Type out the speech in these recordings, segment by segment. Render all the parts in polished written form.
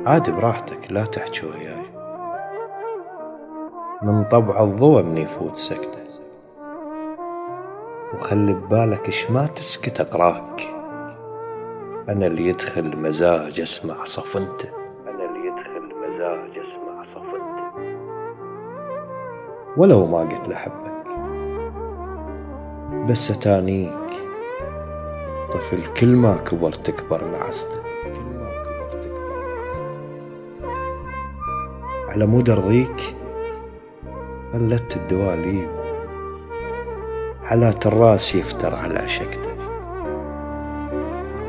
عادي براحتك لا تحجي وياي، من طبع الضوى من يفوت سكته، وخلي ببالك اش ما تسكت اقراك، انا اللي يدخل مزاج اسمع صفنته، انا اللي يدخل مزاج اسمع صفنته، ولو ما قلت لحبك بس اتانيك طفل كل ما كبر تكبر نعسته، على مود ارضيك خلت الدواليب حالات الراس يفتر على عشقته،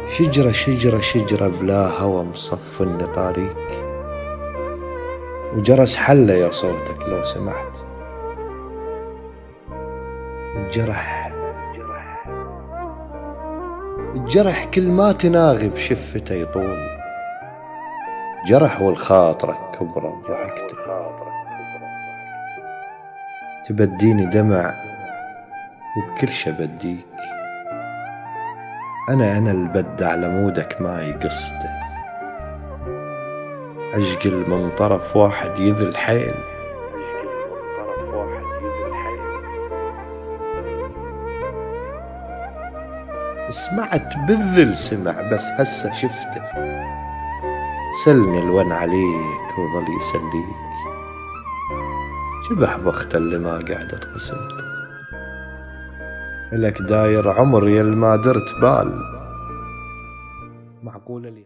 شجرة شجرة شجرة بلا هوى مصفن طاريك، وجرس حله يا صوتك لو سمحت، الجرح كل ما تناغي بشفته يطول، جرح والخاطرك كبره بضحكته، تبديني دمع وبكل شي بديك، أنا اللي بدي على مودك ماي قصته، أشقل من طرف واحد يذل حيل، سمعت بالذل سمع بس هسه شفته، سلني الون عليك وظل يسليك، شبح بخت اللي ما قعدت قسمته، لك داير عمر يل ما درت بال، معقولة لي